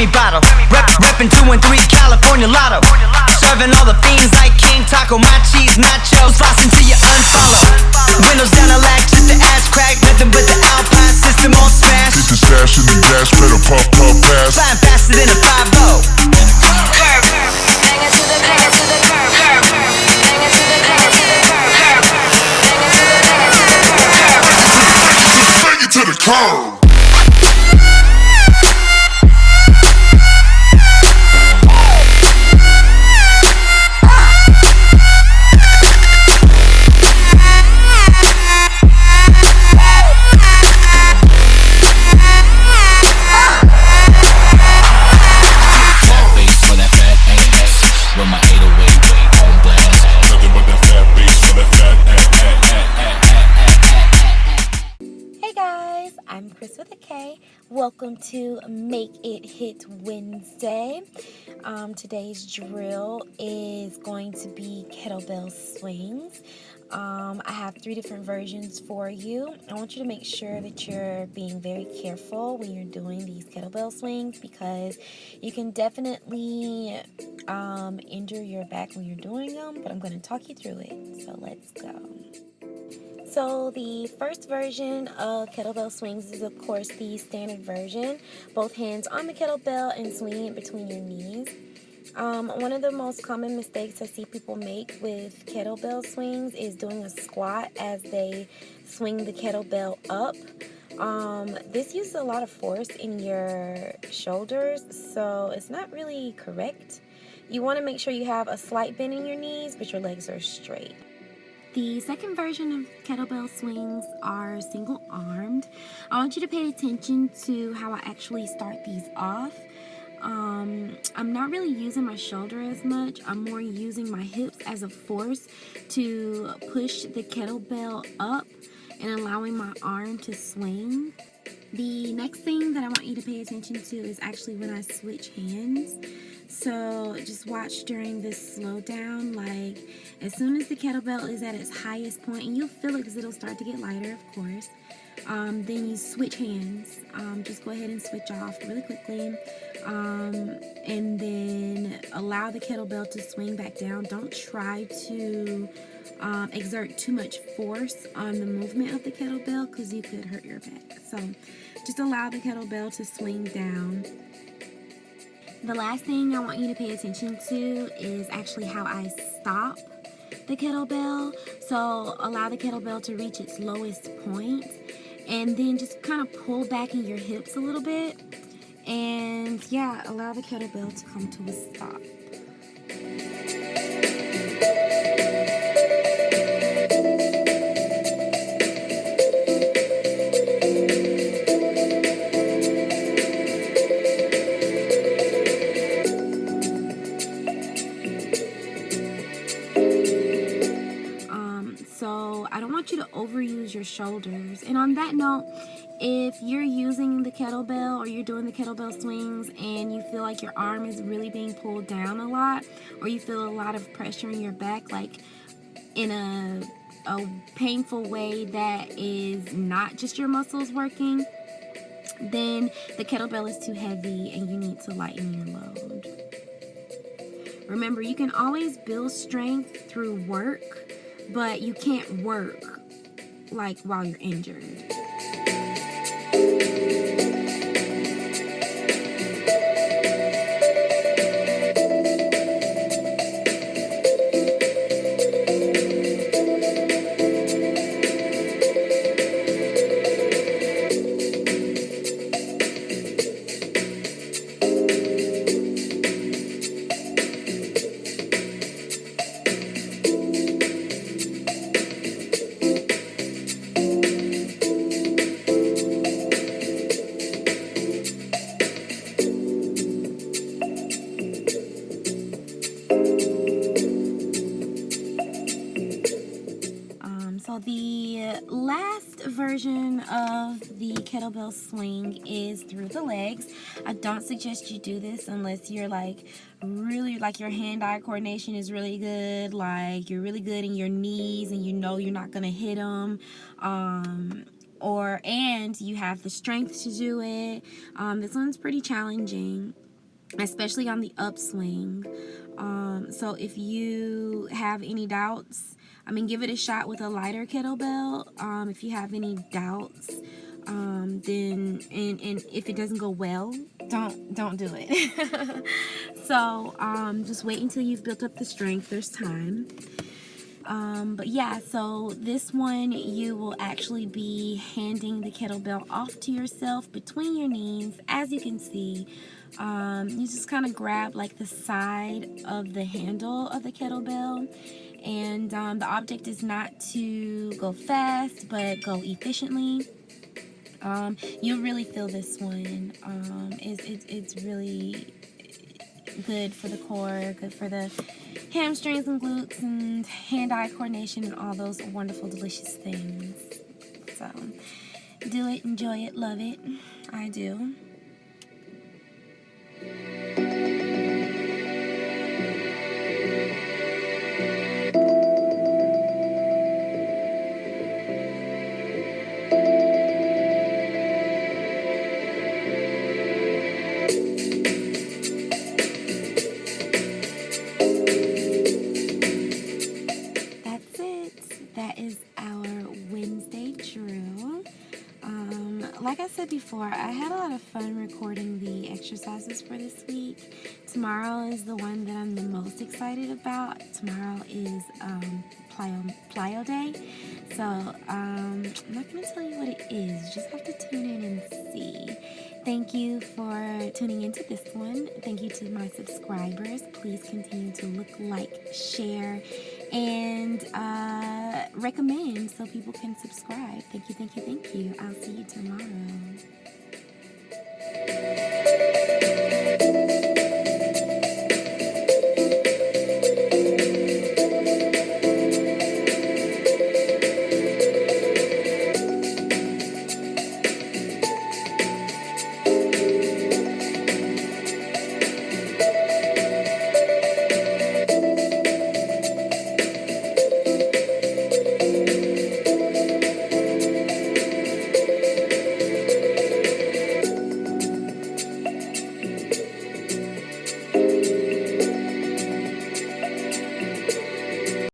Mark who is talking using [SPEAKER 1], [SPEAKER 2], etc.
[SPEAKER 1] Remy bottle. Reppin' 2 and 3 California Lotto. Serving all the fiends like King Taco, my cheese nachos. Floss until you unfollow. Windows down, I lack just the ass crack. Nothing but the Alpine system on smash.
[SPEAKER 2] Hit the stash in the dash, pedal pump fast.
[SPEAKER 1] Flying faster than a 5-0.
[SPEAKER 3] Curb, bang it to the curb, to the curb, curb. Bang it to the curb, to the curb, curb. Bang it to the curb, to the curb, curb.
[SPEAKER 2] Just bring it to the curb.
[SPEAKER 4] Welcome to Make It HIIT Wednesday. Today's drill is going to be kettlebell swings. I have 3 different versions for you. I want you to make sure that you're being very careful when you're doing these kettlebell swings because you can definitely injure your back when you're doing them, but I'm going to talk you through it. So let's go. So the first version of kettlebell swings is, of course, the standard version. Both hands on the kettlebell and swinging it between your knees. One of the most common mistakes I see people make with kettlebell swings is doing a squat as they swing the kettlebell up. This uses a lot of force in your shoulders, so it's not really correct. You want to make sure you have a slight bend in your knees, but your legs are straight. The second version of kettlebell swings are single-armed. I want you to pay attention to how I actually start these off. I'm not really using my shoulder as much. I'm more using my hips as a force to push the kettlebell up and allowing my arm to swing. The next thing that I want you to pay attention to is actually when I switch hands. So just watch during this slowdown, like as soon as the kettlebell is at its highest point, and you'll feel it because it'll start to get lighter, of course, then you switch hands. Just go ahead and switch off really quickly, and then allow the kettlebell to swing back down. Don't try to exert too much force on the movement of the kettlebell because you could hurt your back. So just allow the kettlebell to swing down. The last thing I want you to pay attention to is actually how I stop the kettlebell. So allow the kettlebell to reach its lowest point and then just kind of pull back in your hips a little bit. And yeah, allow the kettlebell to come to a stop. So I don't want you to overuse your shoulders. And on that note, if you're using the kettlebell or you're doing the kettlebell swings and you feel like your arm is really being pulled down a lot, or you feel a lot of pressure in your back, like in a painful way that is not just your muscles working, then the kettlebell is too heavy and you need to lighten your load. Remember, you can always build strength through work, but you can't work like while you're injured. So the last version of the kettlebell swing is through the legs. I don't suggest you do this unless you're really your hand-eye coordination is really good, like you're really good in your knees and you know you're not gonna hit them, and you have the strength to do it. This one's pretty challenging. especially on the upswing. So if you have any doubts, give it a shot with a lighter kettlebell. If you have any doubts, then and if it doesn't go well, don't do it. So just wait until you've built up the strength. There's time. But yeah, so this one you will actually be handing the kettlebell off to yourself between your knees. As you can see, you just kind of grab like the side of the handle of the kettlebell, and the object is not to go fast but go efficiently. You'll really feel this one. It's really good for the core, good for the hamstrings and glutes and hand-eye coordination and all those wonderful, delicious things. So do it, enjoy it, love it. I do. That is our Wednesday drill. Like I said before, I had a lot of fun recording the exercises for this week. Tomorrow is the one that I'm the most excited about. Tomorrow is plyo day. So I'm not going to tell you what it is. You just have to tune in and see. Thank you for tuning into this one. Thank you to my subscribers. Please continue to look, like, share, and recommend so people can subscribe. Thank you, thank you, thank you. I'll see you tomorrow.